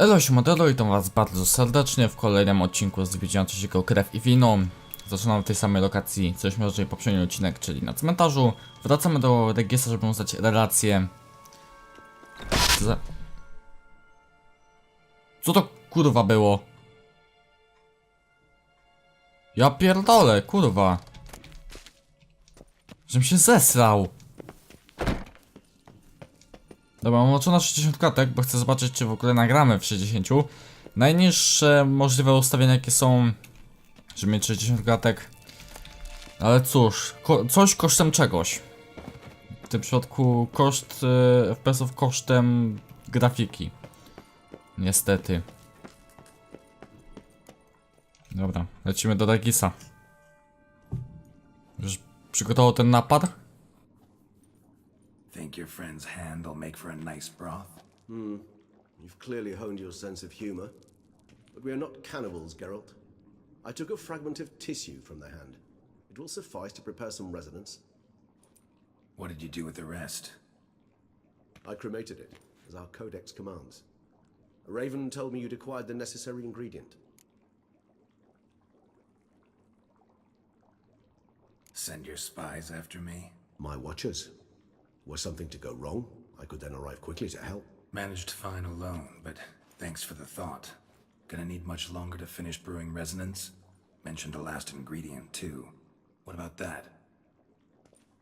Elo, siemano, witam was bardzo serdecznie w kolejnym odcinku z Wiedźmina trzeciego Krew i Wino. Zaczynamy w tej samej lokacji, co już może poprzedni odcinek, czyli na cmentarzu. Wracamy do Regisa, żeby uznać relację. Co to kurwa było? Ja pierdolę, kurwa. Żebym się zesrał. Dobra, mam oczona 60 klatek, bo chcę zobaczyć, czy w ogóle nagramy w 60. Najniższe możliwe ustawienia, jakie są, żeby mieć 60 klatek. Ale cóż, coś kosztem czegoś. W tym przypadku koszt FPS-ów kosztem grafiki. Niestety. Dobra, lecimy do Regisa. Już przygotował ten napad? Think your friend's hand will make for a nice broth? You've clearly honed your sense of humor. But we are not cannibals, Geralt. I took a fragment of tissue from the hand. It will suffice to prepare some resonance. What did you do with the rest? I cremated it, as our codex commands. A raven told me you'd acquired the necessary ingredient. Send your spies after me? My watchers. Were something to go wrong, I could then arrive quickly to help. Managed fine alone, but thanks for the thought. Gonna need much longer to finish brewing resonance? Mentioned a last ingredient, too. What about that?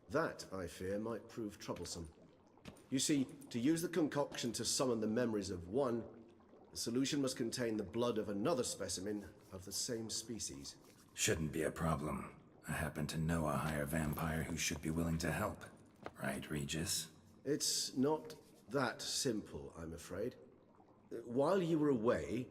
That, I fear, might prove troublesome. You see, to use the concoction to summon the memories of one, the solution must contain the blood of another specimen of the same species. Shouldn't be a problem. I happen to know a higher vampire who should be willing to help. Right, Regis? It's not that simple, I'm afraid. While you were away,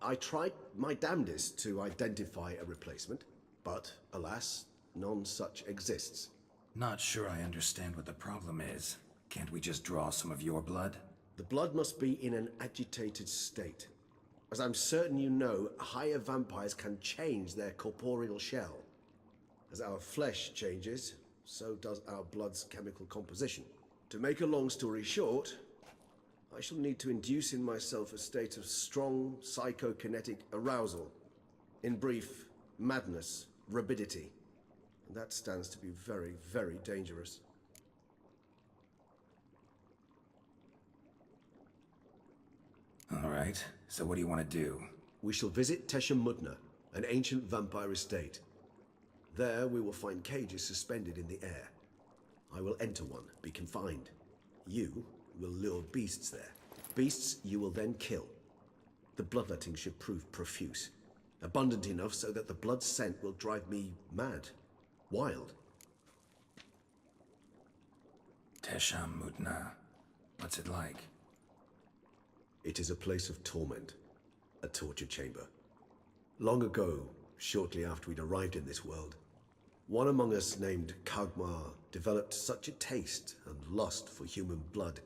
I tried my damnedest to identify a replacement, but alas, none such exists. Not sure I understand what the problem is. Can't we just draw some of your blood? The blood must be in an agitated state. As I'm certain you know, higher vampires can change their corporeal shell. As our flesh changes, so does our blood's chemical composition. To make a long story short, I shall need to induce in myself a state of strong psychokinetic arousal. In brief, madness, rabidity. And that stands to be very, very dangerous. All right, so what do you want to do? We shall visit Teshamudna, an ancient vampire estate. There we will find cages suspended in the air. I will enter one, be confined. You will lure beasts there. Beasts you will then kill. The bloodletting should prove profuse. Abundant enough so that the blood scent will drive me mad. Wild. Teshamudna. What's it like? It is a place of torment. A torture chamber. Long ago, shortly after we'd arrived in this world, one among us named Kagmar developed such a taste and lust for human blood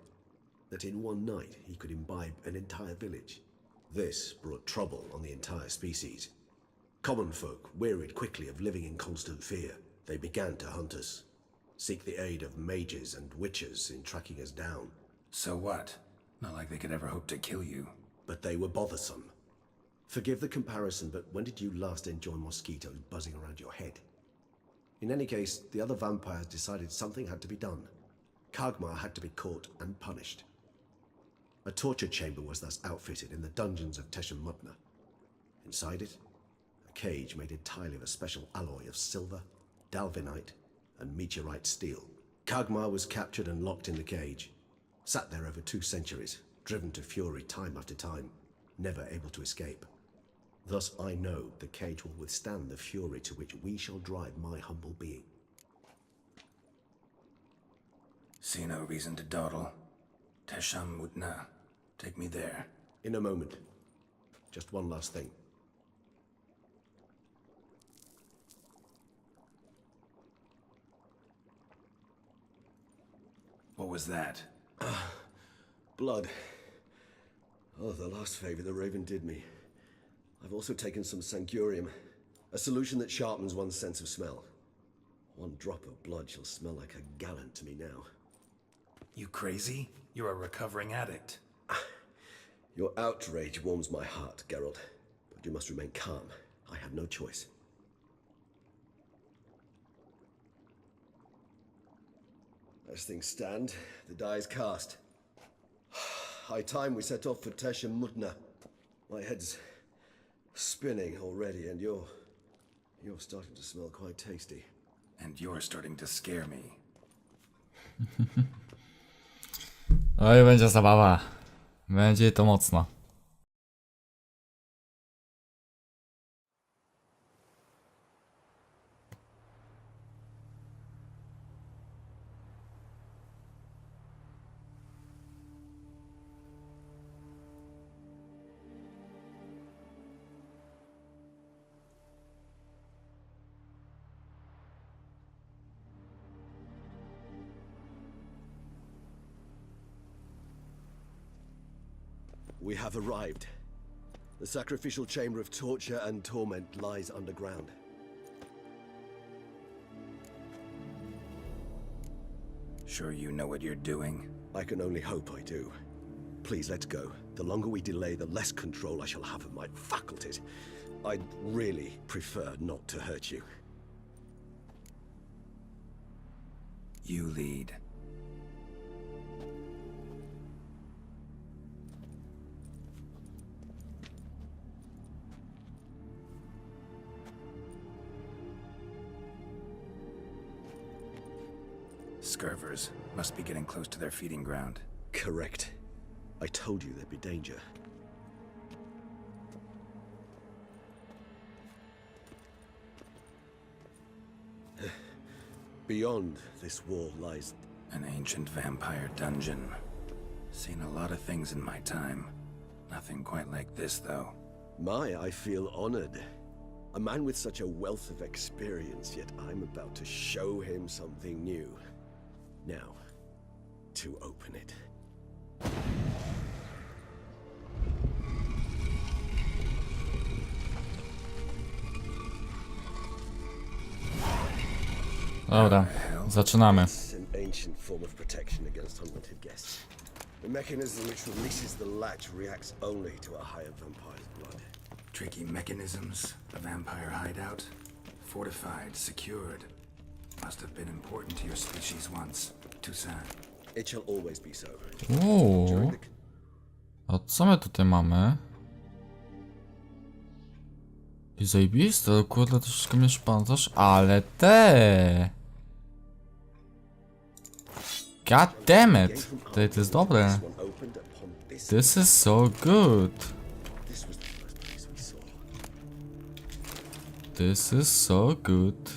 that in one night he could imbibe an entire village. This brought trouble on the entire species. Common folk wearied quickly of living in constant fear. They began to hunt us, seek the aid of mages and witches in tracking us down. So what? Not like they could ever hope to kill you. But they were bothersome. Forgive the comparison, but when did you last enjoy mosquitoes buzzing around your head? In any case, the other vampires decided something had to be done. Kagmar had to be caught and punished. A torture chamber was thus outfitted in the dungeons of Teshamudna. Inside it, a cage made entirely of a special alloy of silver, dalvinite, and meteorite steel. Kagmar was captured and locked in the cage. Sat there over 2 centuries, driven to fury time after time, never able to escape. Thus I know the cage will withstand the fury to which we shall drive my humble being. See no reason to dawdle. Teshamudna. Take me there. In a moment. Just one last thing. What was that? Blood. Oh, the last favor the Raven did me. I've also taken some Sangurium, a solution that sharpens one's sense of smell. One drop of blood shall smell like a gallon to me now. You crazy? You're a recovering addict. Your outrage warms my heart, Geralt, but you must remain calm. I have no choice. As things stand, the die is cast. High time we set off for Tesh and Mudna. My head's spinning already, and you're starting to smell quite tasty. And you're starting to scare me. Oj, będzie zabawa. Będzie to mocno. We have arrived. The sacrificial chamber of torture and torment lies underground. Sure you know what you're doing? I can only hope I do. Please, let's go. The longer we delay, the less control I shall have of my faculties. I'd really prefer not to hurt you. You lead. Scurvers must be getting close to their feeding ground. Correct. I told you there'd be danger. Beyond this wall lies... An ancient vampire dungeon. Seen a lot of things in my time. Nothing quite like this, though. I feel honored. A man with such a wealth of experience, yet I'm about to show him something new. Now, to open it. Dobra, zaczynamy. It's an ancient form of protection against unwanted guests. The mechanism which releases the latch reacts only to a higher vampire's blood. Tricky mechanisms, a vampire hideout. Fortified, secured. Must have been important to your species once. Too sad. It shall always be so. Uuu. A co my tutaj mamy? I zajebiste, kurde, troszeczkę mnie szpantaż, ale te. God damn it! To jest dobre. This is so good. This is so good.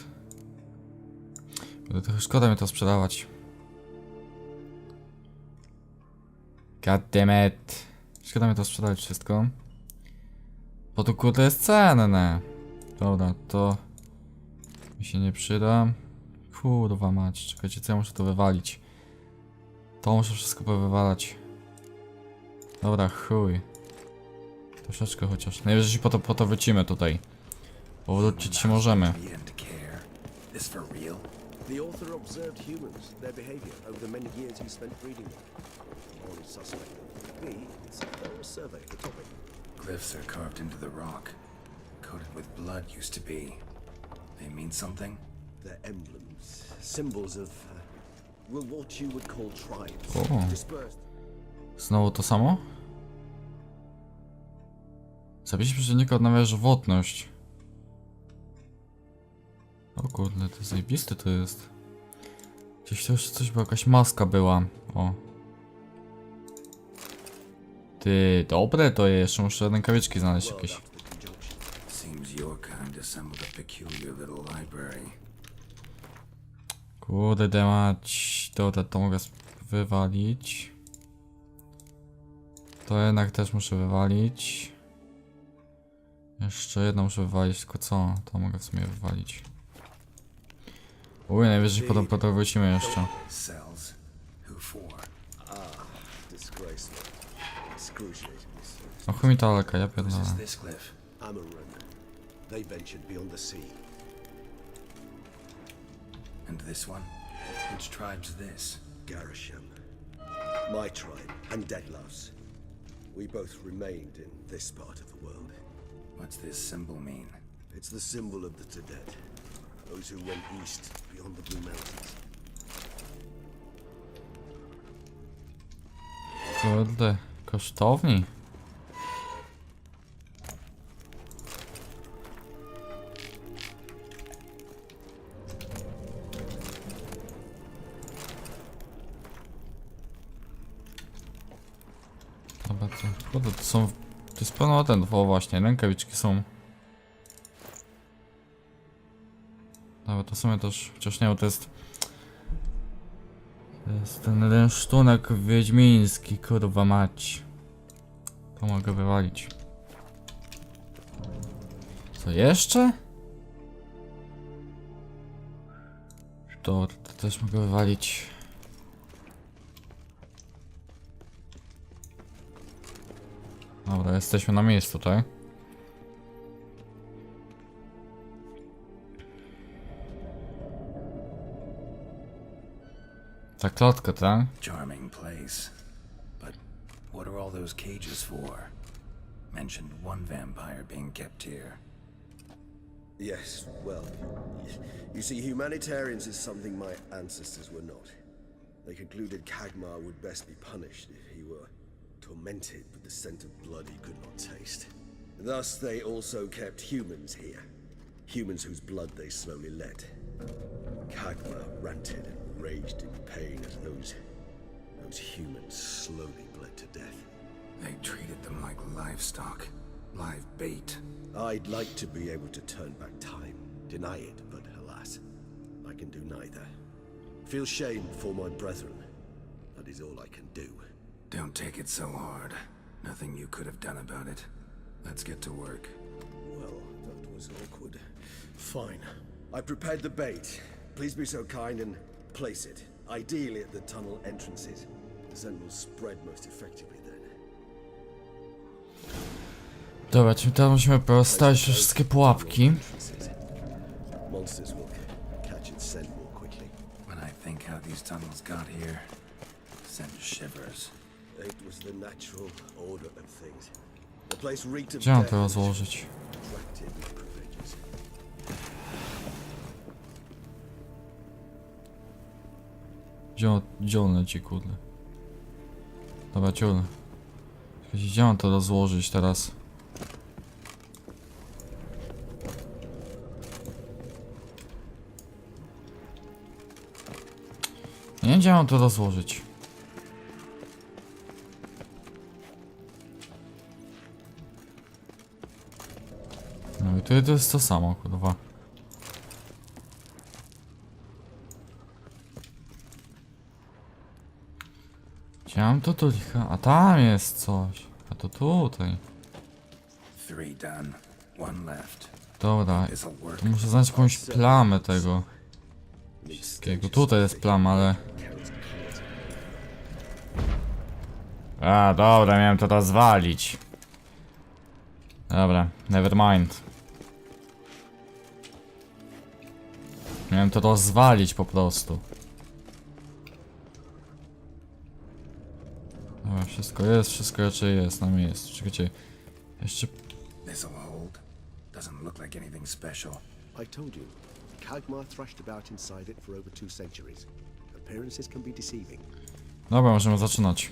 Trochę szkoda mi to sprzedawać. God damn it. Szkoda mi to sprzedawać wszystko. Bo to kurde jest cenne. Dobra, to mi się nie przyda. Kurwa mać, czekajcie, co ja muszę to wywalić. To muszę wszystko powywalać. Dobra, chuj. Troszeczkę chociaż. Najwyżej się po to wycimy tutaj. Powrócić się możemy. The author observed humans, their behavior over the many years he spent breeding them. Only suspect that B, it's a thorough survey of the topic. Glyphs are carved into the rock. Coated with blood used to be. They mean something? They're emblems, symbols of, well, what you would call tribes. O. Dispersed. Znowu to samo? Zabicie przeciwnika odnawia żywotność. O kurde, to zajebiste to jest. Gdzieś to jeszcze coś, bo jakaś maska była. O. Ty, dobre to jest. Jeszcze muszę rękawiczki znaleźć jakieś. Seems your kind assembled a peculiar little library. Kurde, demać. Dobra, to mogę wywalić. To jednak też muszę wywalić. Jeszcze jedno muszę wywalić, tylko co? To mogę w sumie wywalić. Uj, najwyżej potem to wrócimy jeszcze. Cells. Who for? Disgraceful. Excruciating. O chuj mi to aleka, ja Whose pierdolę. is this glyph? Amaran. They ventured beyond the sea. And this one? Which tribe's this? Garisham. My tribe, and Deadlouse. We both remained in this part of the world. What's this symbol mean? It's the symbol of the Tedet, those who went east beyond the Blue Mountains. Kurde, kosztowni. Dobra, kurde, to są... To jest pełno ten, o właśnie, rękawiczki są. Dobra, to są też, chociaż nie, to jest... To jest ten rynsztunek wiedźmiński, kurwa mać. To mogę wywalić. Co jeszcze? To też mogę wywalić. Dobra, jesteśmy na miejscu, tak? Ta klatka, tak? Charming place. But what are all those cages for? Mentioned one vampire being kept here. Yes, well, you see, humanitarians is something my ancestors were not. They concluded Kagmar would best be punished if he were tormented with the scent of blood he could not taste. Thus, they also kept humans here. Humans whose blood they slowly let. Kagmar ranted and raged in pain as those humans slowly bled to death. They treated them like livestock. Live bait. I'd like to be able to turn back time, deny it, but alas, I can do neither. Feel shame for my brethren. That is all I can do. Don't take it so hard. Nothing you could have done about it. Let's get to work. Well, that was awkward. Fine. I prepared the bait. Please be so kind and place it. Ideally at the tunnel entrances. The scent will spread most effectively then. Dobra, czyli teraz musimy postawić wszystkie pułapki. Monsters will catch its scent more quickly. When I think how these tunnels got here, send shivers. It was the natural order of things. The place reeked of Gdzie mam death to which rozłożyć? attracted the provisions. Gdzie on leci, kurde? Dobra, ciul. Gdzie mam to rozłożyć teraz? Nie wiem, gdzie mam to rozłożyć. No i to jest to samo, kurwa. Gdzie mam to tu licha? A tam jest coś. A to tutaj. 3 done. 1 left. Dobra. This'll work. Tu muszę znaleźć jakąś plamę tego wszystkiego. Tutaj jest plama, ale... A, dobra, miałem to rozwalić. Dobra, never mind. Miałem to rozwalić po prostu. Dobra, wszystko raczej jest na miejscu. Czekajcie, jeszcze... This'll hold. Doesn't look like anything special. I told you, Kagmar thrashed about inside it for over 2 centuries. Appearances can be deceiving. Dobra, możemy zaczynać.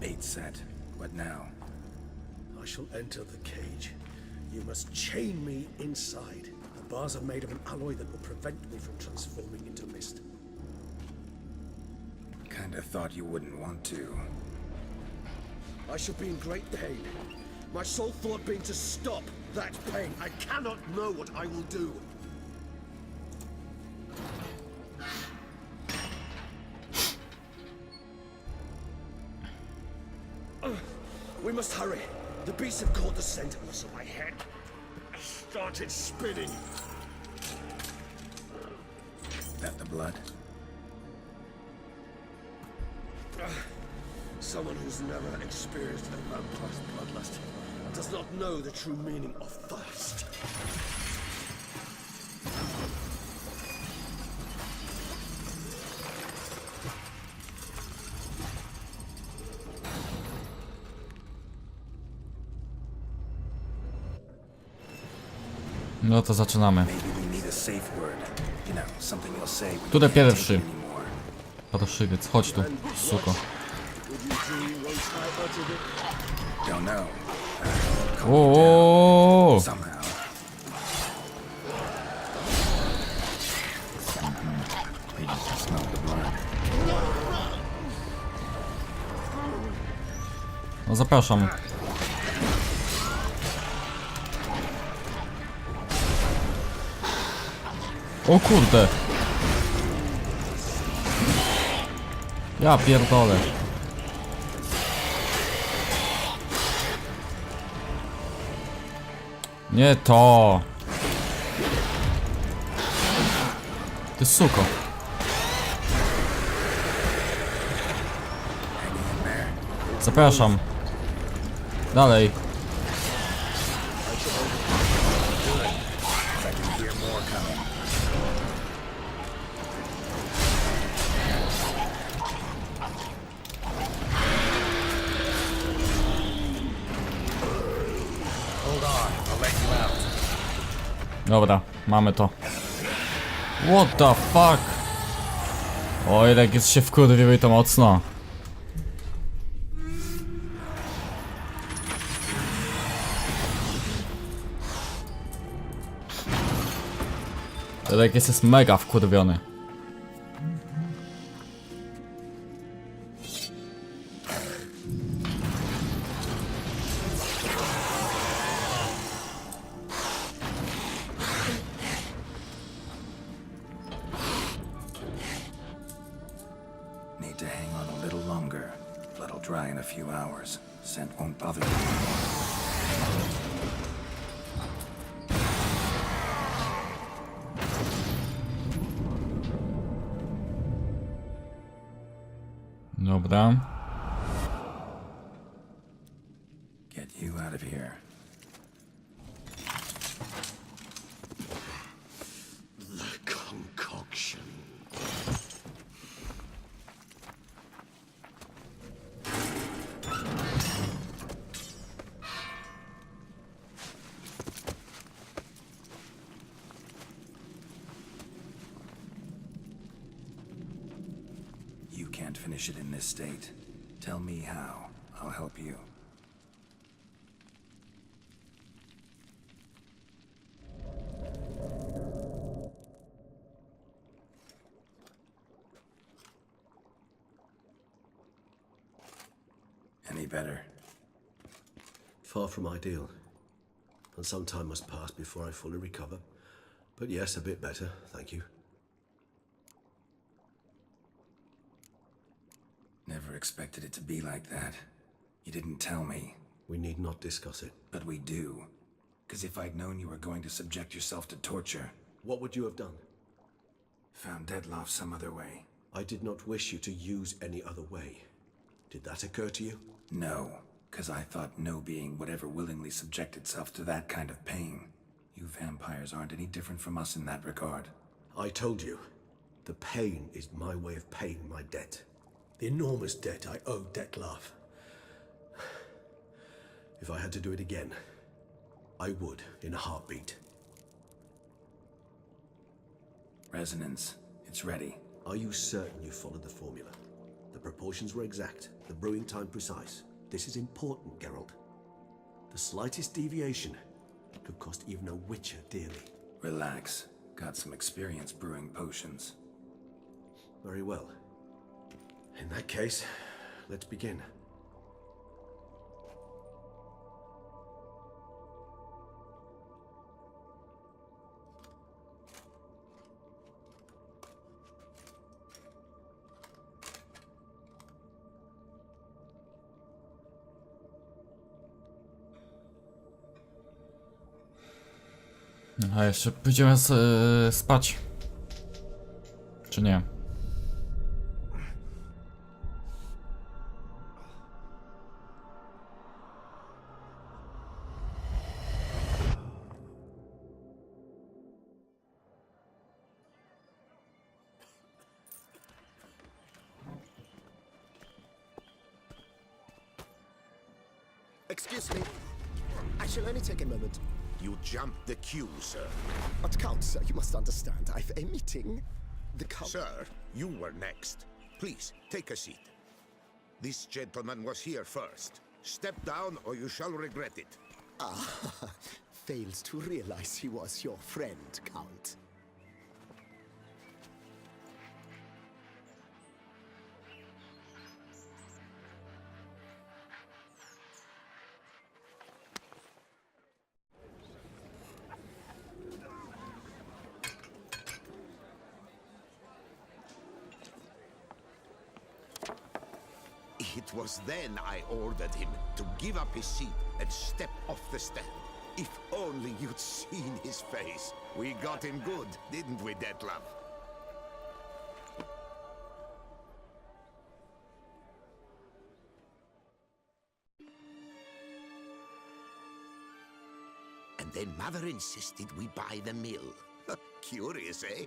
Bait set. What now? I shall enter the cage. You must chain me inside. The bars are made of an alloy that will prevent me from transforming into mist. Kinda thought you wouldn't want to. I shall be in great pain. My sole thought being to stop that pain. I cannot know what I will do. We must hurry. The beasts have caught the scent, so my head started spinning. That the blood? Someone who's never experienced a vampire's bloodlust does not know the true meaning of thirst. No to zaczynamy. Maybe we need a safe word. You know, something you'll say when you Który can't take pierwszy? it anymore. Paroszywiec, chodź tu, suko. Don't know. O. Somehow. They just smell the blood. No zapraszam. O kurde. Ja pierdolę. Nie to. Ty suko. Zapraszam. Dalej. Dobra, mamy to. What the fuck? Oj, Regis się wkurwił i to mocno. Regis jest mega wkurwiony. Need to hang on a little longer. Blood'll dry in a few hours. Scent won't bother you anymore. Dobra. Get you out of here. The concoction. You can't finish it in this state. Tell me how. I'll help you. Any better? Far from ideal. And some time must pass before I fully recover. But yes, a bit better, thank you. Never expected it to be like that. You didn't tell me. We need not discuss it. But we do. Because if I'd known you were going to subject yourself to torture, What would you have done? found Deadloff some other way. I did not wish you to use any other way. Did that occur to you? No, because I thought no being would ever willingly subject itself to that kind of pain. You vampires aren't any different from us in that regard. I told you, the pain is my way of paying my debt. The enormous debt I owe Dettlaff. If I had to do it again, I would in a heartbeat. Resonance, it's ready. Are you certain you followed the formula? The proportions were exact, the brewing time precise. This is important, Geralt. The slightest deviation could cost even a witcher dearly. Relax. Got some experience brewing potions. Very well. In that case, let's begin. A jeszcze pójdziemy spać. Czy nie? Excuse me. I shall only take a moment. You jumped the queue, sir. But Count, sir, you must understand, I've a meeting. The Count... Sir, you were next. Please, take a seat. This gentleman was here first. Step down or you shall regret it. Ah, fails to realize he was your friend, Count. It was then I ordered him to give up his seat and step off the stand. If only you'd seen his face. We got him good, didn't we, Detlef? And then Mother insisted we buy the mill. Curious, eh?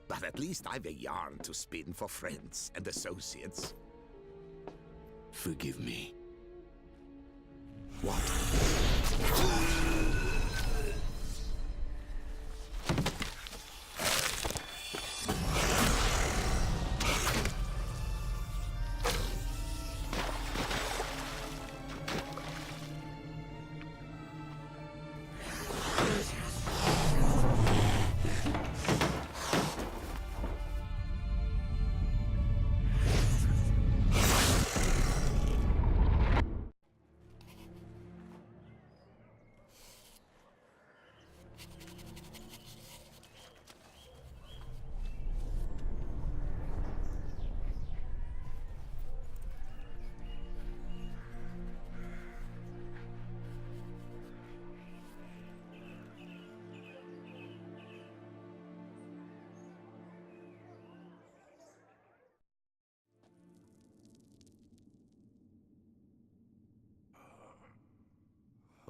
But at least I've a yarn to spin for friends and associates. Forgive me. What?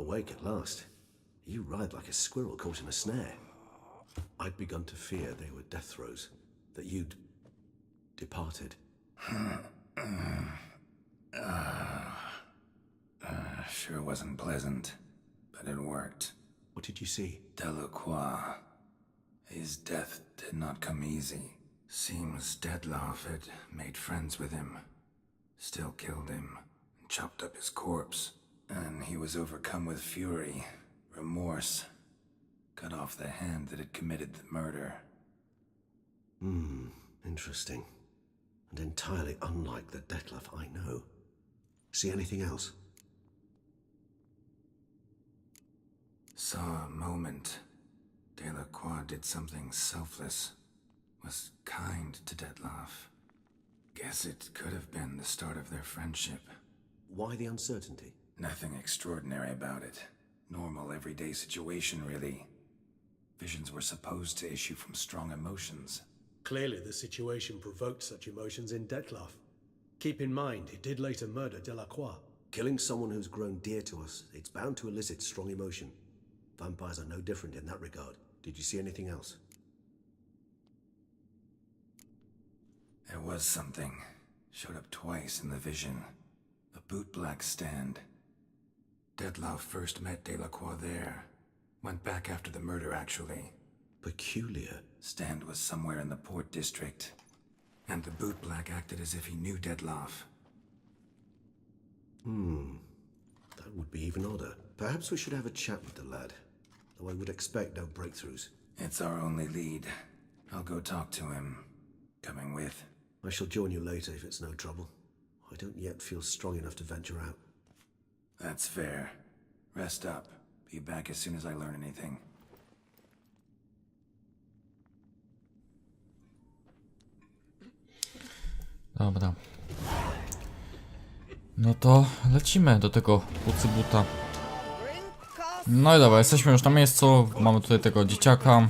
Awake at last. You ride like a squirrel caught in a snare. I'd begun to fear they were death throes, that you'd departed. Sure wasn't pleasant, but it worked. What did you see? Delacroix. His death did not come easy. Seems Detlef had made friends with him, still killed him, and chopped up his corpse. And he was overcome with fury, remorse, cut off the hand that had committed the murder. Interesting. And entirely unlike the Detlef I know. See anything else? Saw a moment. Delacroix did something selfless. Was kind to Detlef. Guess it could have been the start of their friendship. Why the uncertainty? Nothing extraordinary about it. Normal, everyday situation, really. Visions were supposed to issue from strong emotions. Clearly, the situation provoked such emotions in Detlef. Keep in mind, he did later murder Delacroix. Killing someone who's grown dear to us, it's bound to elicit strong emotion. Vampires are no different in that regard. Did you see anything else? There was something. Showed up twice in the vision. A bootblack stand. Detlef first met Delacroix there. Went back after the murder, actually. Peculiar. Stand was somewhere in the Port District. And the bootblack acted as if he knew Detlef. That would be even odder. Perhaps we should have a chat with the lad. Though I would expect no breakthroughs. It's our only lead. I'll go talk to him. Coming with? I shall join you later if it's no trouble. I don't yet feel strong enough to venture out. That's fair. Rest up. Be back as soon as I learn anything. Dobra. No to lecimy do tego Pucybuta. No i dobra, jesteśmy już na miejscu. Mamy tutaj tego dzieciaka.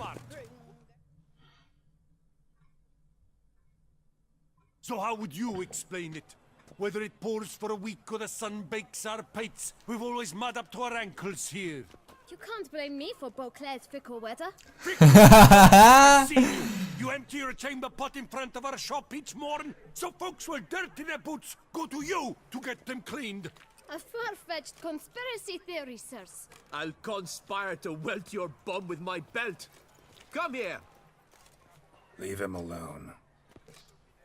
How would you explain it? Whether it pours for a week or the sun bakes our pates, we've always mud up to our ankles here. You can't blame me for Beauclair's fickle weather. I've seen you. You empty your chamber pot in front of our shop each morn, so folks will dirty their boots, go to you to get them cleaned. A far-fetched conspiracy theory, sirs. I'll conspire to welt your bum with my belt. Come here. Leave him alone.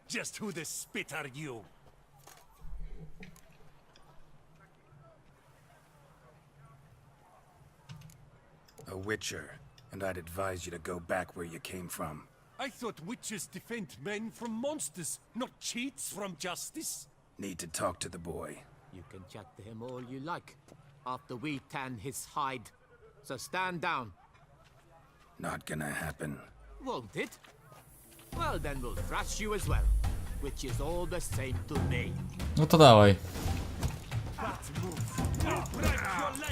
Just who the spit are you? A witcher, and I'd advise you to go back where you came from. I thought witches defend men from monsters, not cheats from justice. Need to talk to the boy. You can chat to him all you like, after we tan his hide. So stand down. Not gonna happen. Won't it? Well, then we'll thrash you as well, which is all the same to me. No to dawaj.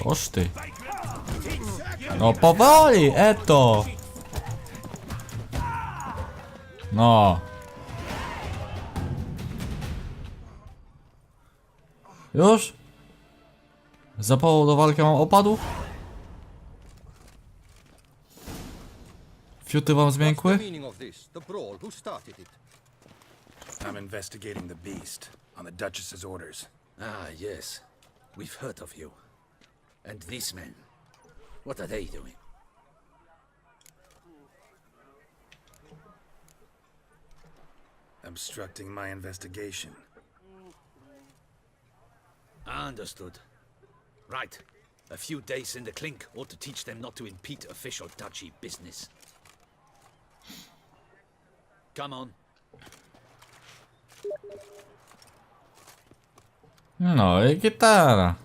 Oż ty. No powoli, eto. No. Już? Zapał do walki mam opadł? Fiuty wam zmiękły? I'm investigating the beast, on the Duchess's orders. Ah, yes. We've heard of you. And these men, what are they doing? Obstructing my investigation. Understood. Right. A few days in the clink ought to teach them not to impede official duchy business. Come on. No i gitara.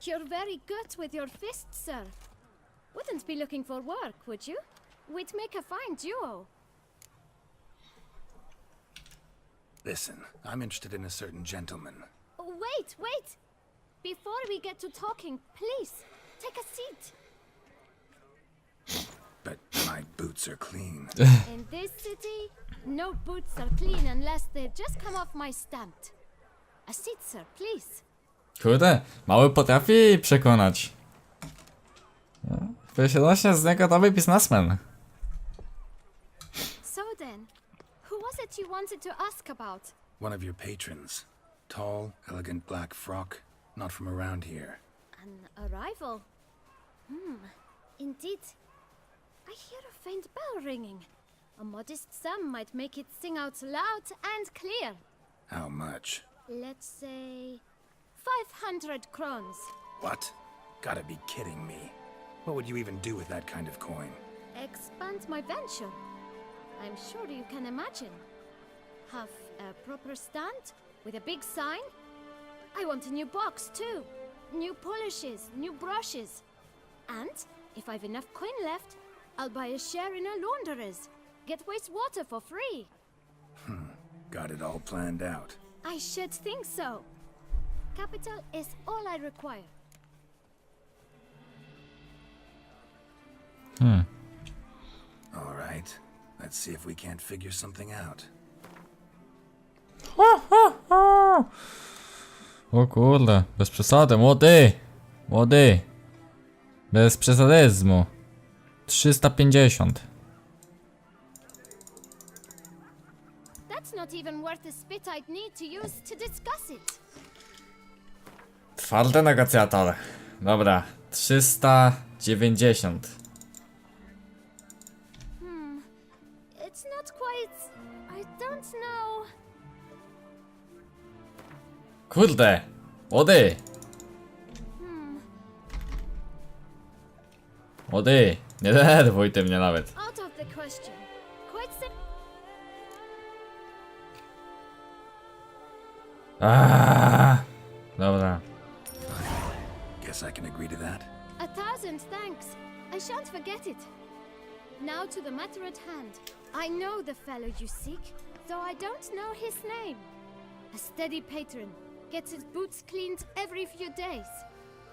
You're very good with your fists, sir. Wouldn't be looking for work, would you? We'd make a fine duo. Listen, I'm interested in a certain gentleman. Oh, wait! Before we get to talking, please, take a seat. But my boots are clean. In this city, no boots are clean unless they just come off my stamp. A seat, sir, please. Kurde, mały potrafi przekonać. Wyświadcznie z niego nowy biznesmen. So then, who was it you wanted to ask about? One of your patrons. Tall, elegant black frock. Not from around here. An arrival. Indeed. I hear a faint bell ringing. A modest sum might make it sing out loud and clear. How much? Let's say 500 crowns. What? Gotta be kidding me. What would you even do with that kind of coin? Expand my venture. I'm sure you can imagine. Have a proper stand with a big sign. I want a new box too. New polishes, new brushes. And if I've enough coin left, I'll buy a share in a launderer's. Get wastewater for free. Got it all planned out. I should think so. Capital is all I require. All right. Let's see if we can't figure something out. O kurde, bez przesady, młody! Młody! Bez przesadyzmu. 350. That's not even worth the spit I'd need to use to discuss it. Twardy negocjator. Dobra, 390. It's not quite... I don't know... Kurde! Młody! Młody! Nie denerwuj ty mnie nawet. Out of the question. Quite sim... Dobra. Guess I can agree to that. 1,000 thanks. I shan't forget it. Now to the matter at hand. I know the fellow you seek, though I don't know his name. A steady patron. Gets his boots cleaned every few days.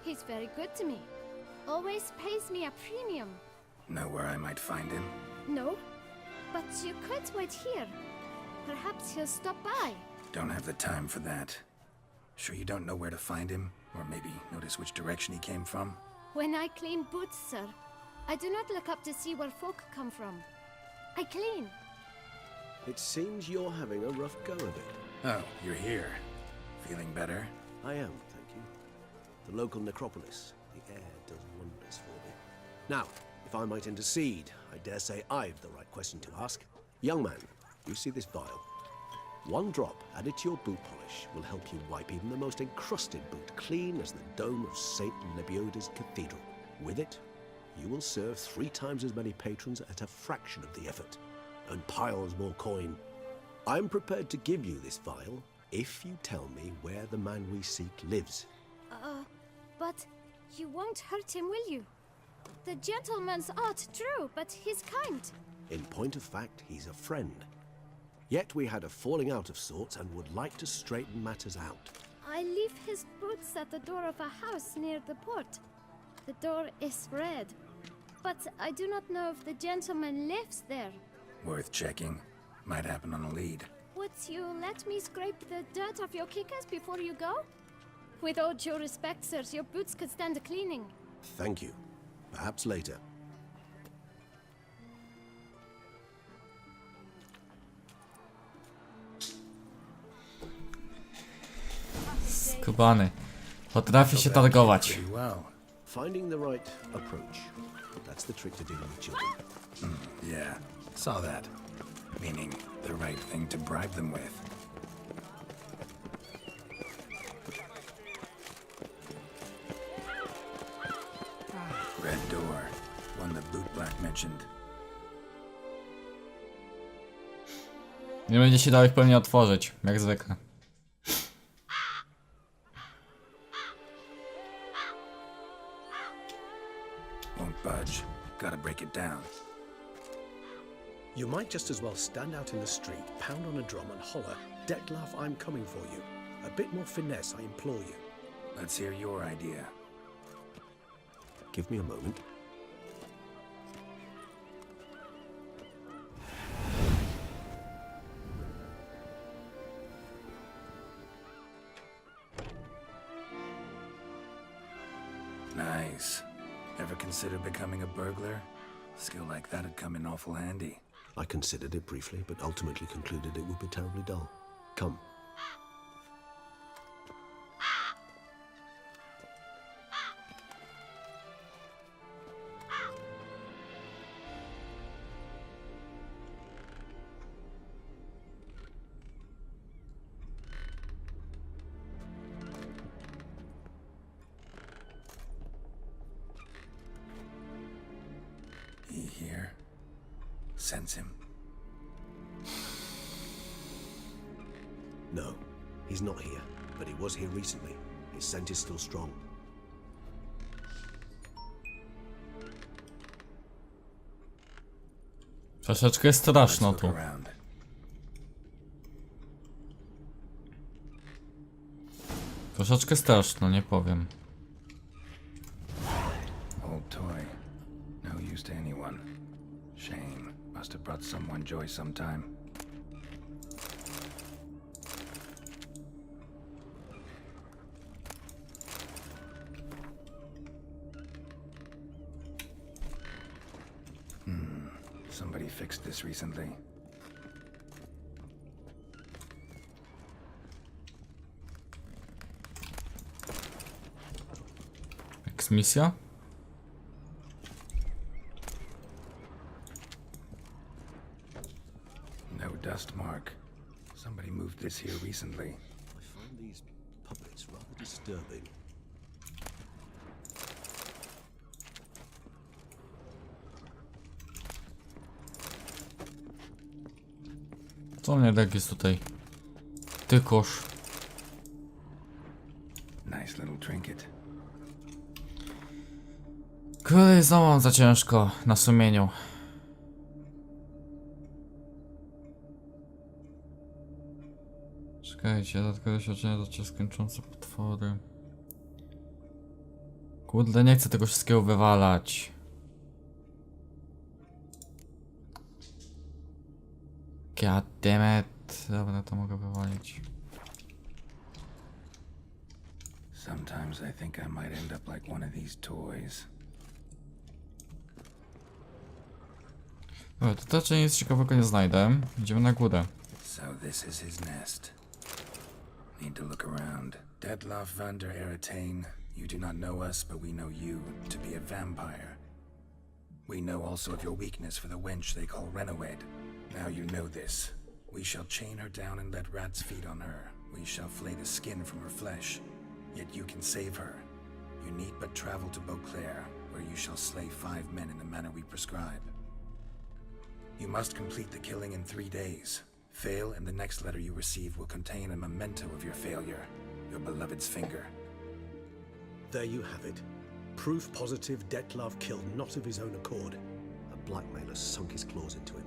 He's very good to me. Always pays me a premium. Know where I might find him? No, But you could wait here. Perhaps he'll stop by. Don't have the time for that. Sure you don't know where to find him? Or maybe notice which direction he came from? When I clean boots, sir, I do not look up to see where folk come from. I clean. It seems you're having a rough go of it. Oh, you're here. Feeling better? I am, thank you. The local necropolis. The air does wonders for me. Now, if I might intercede, I dare say I've the right question to ask. Young man, you see this vial? One drop added to your boot polish will help you wipe even the most encrusted boot clean as the dome of St. Lebioda's cathedral. With it, you will serve 3 times as many patrons at a fraction of the effort, and piles more coin. I'm prepared to give you this vial if you tell me where the man we seek lives. But you won't hurt him, will you? The gentleman's art, true, but he's kind. In point of fact, he's a friend. Yet we had a falling out of sorts and would like to straighten matters out. I leave his boots at the door of a house near the port. The door is red, but I do not know if the gentleman lives there. Worth checking. Might happen on a lead. Would you let me scrape the dirt off your kickers before you go? With all due respect, sirs, your boots could stand a cleaning. Thank you. Perhaps later. Skubany. Potrafi się targować. Pretty well. Finding the right approach. That's the trick to dealing with children. Yeah, saw that. Meaning the right thing to bribe them with. Red door. One the boot black mentioned. Nie będzie się dało ich pełnie otworzyć, jak zwykle. Won't budge. Gotta break it down. You might just as well stand out in the street, pound on a drum and holler, Detlef, I'm coming for you. A bit more finesse, I implore you. Let's hear your idea. Give me a moment. Nice. Ever consider becoming a burglar? Skill like that'd come in awful handy. I considered it briefly, but ultimately concluded it would be terribly dull. Come. He here? Sense him. No, he's not here, but he was here recently. His scent is still strong. Troszeczkę straszno Let's tu. look around. Troszeczkę straszno, nie powiem. Old toy. No use to anyone. Shame. Must have brought someone joy sometime. Somebody fixed this recently. Eksmisja? No dust mark. Somebody moved this here recently. I find these puppets rather disturbing. Co mnie Regis tutaj? Tykosz. Nice little trinket. Kurde, znowu mam za ciężko na sumieniu. Czekajcie, dodatkowe doświadczenia do skończące potwory. Kurde, nie chcę tego wszystkiego wywalać. God damn it. Dobra, to mogę wywalić. Sometimes I think I might end up like one of these toys. Dobra, to raczej nic ciekawego nie znajdę. Idziemy na górę. So this is his nest. Need to look around. Detlof van der Eretain, you do not know us, but we know you to be a vampire. We know also of your weakness for the wench they call Renowed. Now you know this. We shall chain her down and let rats feed on her. We shall flay the skin from her flesh. Yet you can save her. You need but travel to Beauclair, where you shall slay 5 men in the manner we prescribe. You must complete the killing in 3 days. Fail, and the next letter you receive will contain a memento of your failure. Your beloved's finger. There you have it. Proof positive Detlav killed not of his own accord. A blackmailer sunk his claws into him.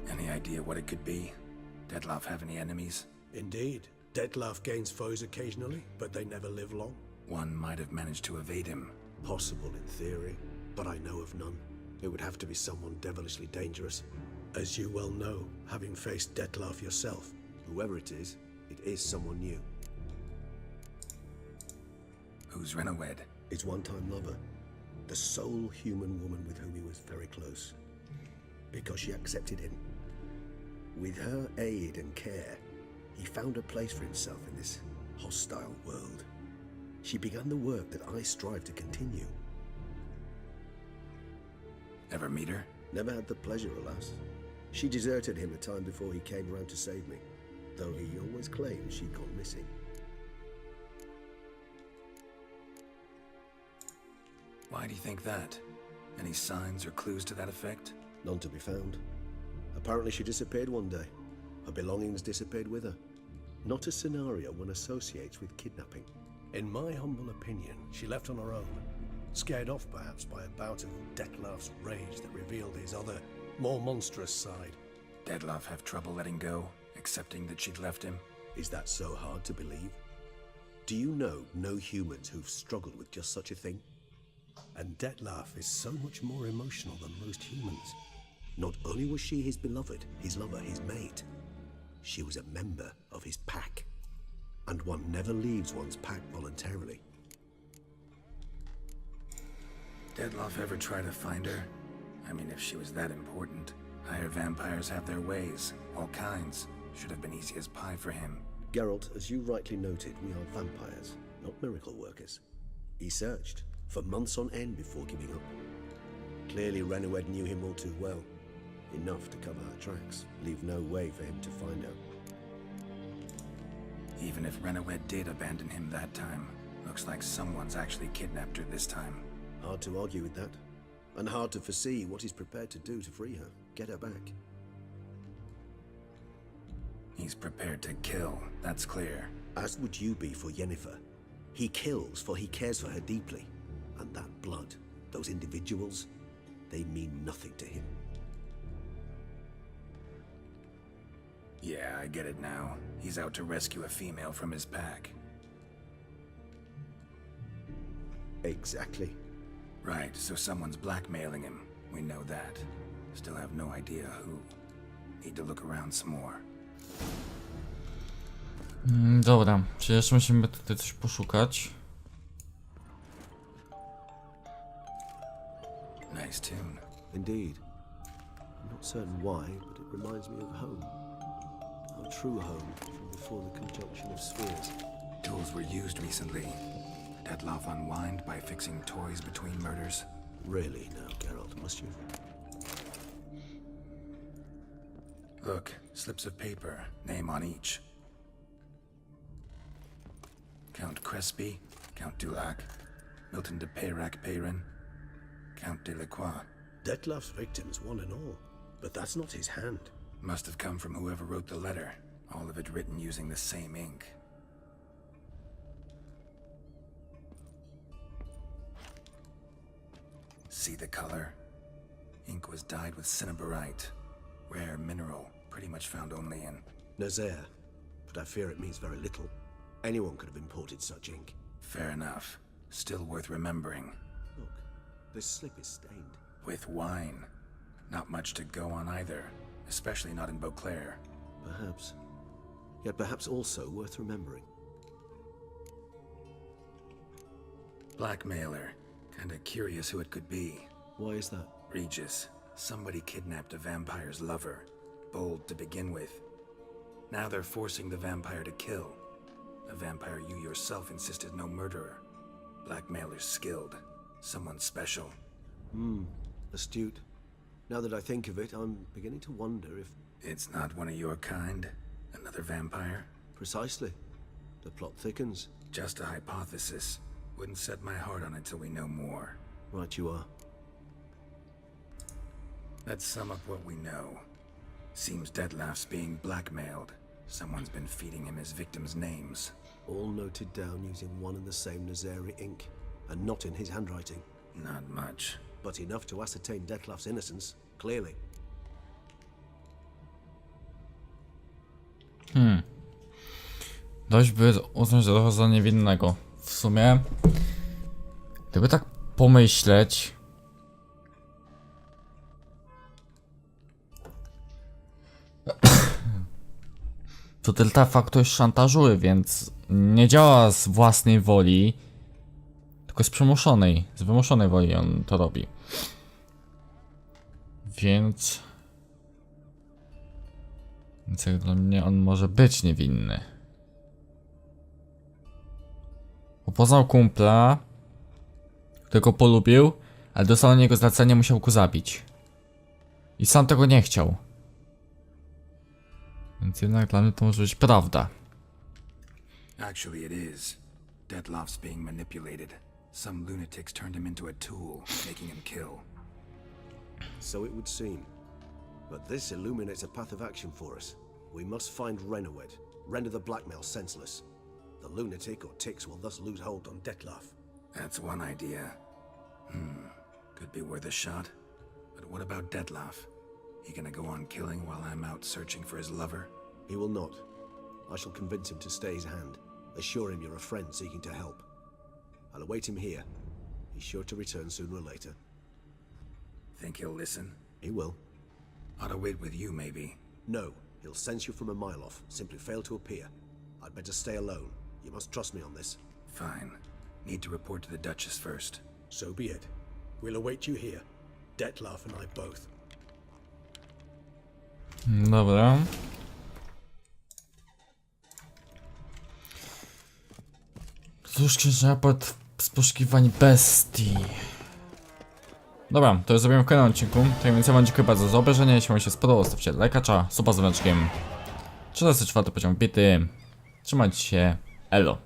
Any idea what it could be? Detlof have any enemies? Indeed. Detlav gains foes occasionally, but they never live long. One might have managed to evade him. Possible in theory, but I know of none. It would have to be someone devilishly dangerous. As you well know, having faced Detlav yourself. Whoever it is someone new. Who's Renowed? His one-time lover. The sole human woman with whom he was very close. Because she accepted him. With her aid and care, he found a place for himself in this hostile world. She began the work that I strive to continue. Ever meet her? Never had the pleasure, alas. She deserted him a time before he came around to save me, though he always claimed she'd gone missing. Why do you think that? Any signs or clues to that effect? None to be found. Apparently she disappeared one day. Her belongings disappeared with her. Not a scenario one associates with kidnapping. In my humble opinion, she left on her own. Scared off perhaps by a bout of Detlav's rage that revealed his other, more monstrous side. Detlav have trouble letting go, accepting that she'd left him? Is that so hard to believe? Do you know no humans who've struggled with just such a thing? And Detlav is so much more emotional than most humans. Not only was she his beloved, his lover, his mate, she was a member of his pack. And one never leaves one's pack voluntarily. Detlav ever try to find her? I mean, if she was that important. Higher vampires have their ways, all kinds. Should have been easy as pie for him. Geralt, as you rightly noted, we are vampires, not miracle workers. He searched for months on end before giving up. Clearly Renowed knew him all too well. Enough to cover her tracks, leave no way for him to find her. Even if Renowed did abandon him that time, looks like someone's actually kidnapped her this time. Hard to argue with that. And hard to foresee what he's prepared to do to free her, get her back. He's prepared to kill, that's clear. As would you be for Yennefer. He kills for he cares for her deeply. And that blood, those individuals, they mean nothing to him. Yeah, I get it now. He's out to rescue a female from his pack. Exactly. Right, so someone's blackmailing him. We know that. Still have no idea who. Need to look around some more. Dobra, przecież musimy tutaj coś poszukać. Nice tune. Indeed. I'm not certain why, but it reminds me of home. Our true home from before the conjunction of spheres. Tools were used recently. Detlav unwind by fixing toys between murders. Really now, Geralt, must you? Look, slips of paper, name on each. Count Crespi, Count Dulac, Milton de Peyrac-Peyrin, Count Delacroix. Detlav's victims, one and all. But that's not his hand. Must have come from whoever wrote the letter. All of it written using the same ink. See the color? Ink was dyed with cinnabarite. Rare mineral, pretty much found only in... Nazaire, but I fear it means very little. Anyone could have imported such ink. Fair enough. Still worth remembering. Look, this slip is stained. With wine. Not much to go on either, especially not in Beauclair. Perhaps. Yet perhaps also worth remembering. Blackmailer. Kinda curious who it could be. Why is that? Regis. Somebody kidnapped a vampire's lover. Bold to begin with. Now they're forcing the vampire to kill. A vampire you yourself insisted no murderer. Blackmailer's skilled. Someone special. Astute. Now that I think of it, I'm beginning to wonder if... It's not one of your kind? Another vampire? Precisely. The plot thickens. Just a hypothesis. Wouldn't set my heart on it till we know more. Right you are. Let's sum up what we know. Seems Detlef's being blackmailed. Someone's been feeding him his victims' names. All noted down using one and the same Nazari ink, and not in his handwriting. Not much. But enough to ascertain Detlef's innocence, clearly. Dość by uznać trochę za niewinnego. W sumie, gdyby tak pomyśleć, to Deltafa ktoś szantażuje, więc nie działa z własnej woli, tylko z przymuszonej, z wymuszonej woli on to robi. Więc jak dla mnie on może być niewinny. Bo poznał kumpla, którego polubił, ale dostał na niego zlecenie, musiał go zabić. I sam tego nie chciał. Więc jednak dla mnie to może być prawda. Actually it is. Detlef's being manipulated. Some lunatics turned him into a tool, making him kill. So it would seem. But this illuminates a path of action for us. We must find Renowed, render the blackmail senseless. The lunatic or ticks will thus lose hold on Detlef. That's one idea. Could be worth a shot. But what about Detlef? He gonna go on killing while I'm out searching for his lover? He will not. I shall convince him to stay his hand. Assure him you're a friend seeking to help. I'll await him here. He's sure to return sooner or later. Think he'll listen? He will. Ought to wait with you, maybe. No, he'll sense you from a mile off. Simply fail to appear. I'd better stay alone. You must trust me on this. Fine. Need to report to the Duchess first. So be it. We'll await you here. Detlef and I both. Dobra. Cóż, księżny raport z poszukiwań bestii. Dobra, to już zrobimy w kolejnym odcinku. Tak więc ja wam dziękuję bardzo za obejrzenie. Jeśli wam się spodobało, stawcie lajka, suba z dzwoneczkiem. 34 poziom bity. Trzymajcie się. Elo.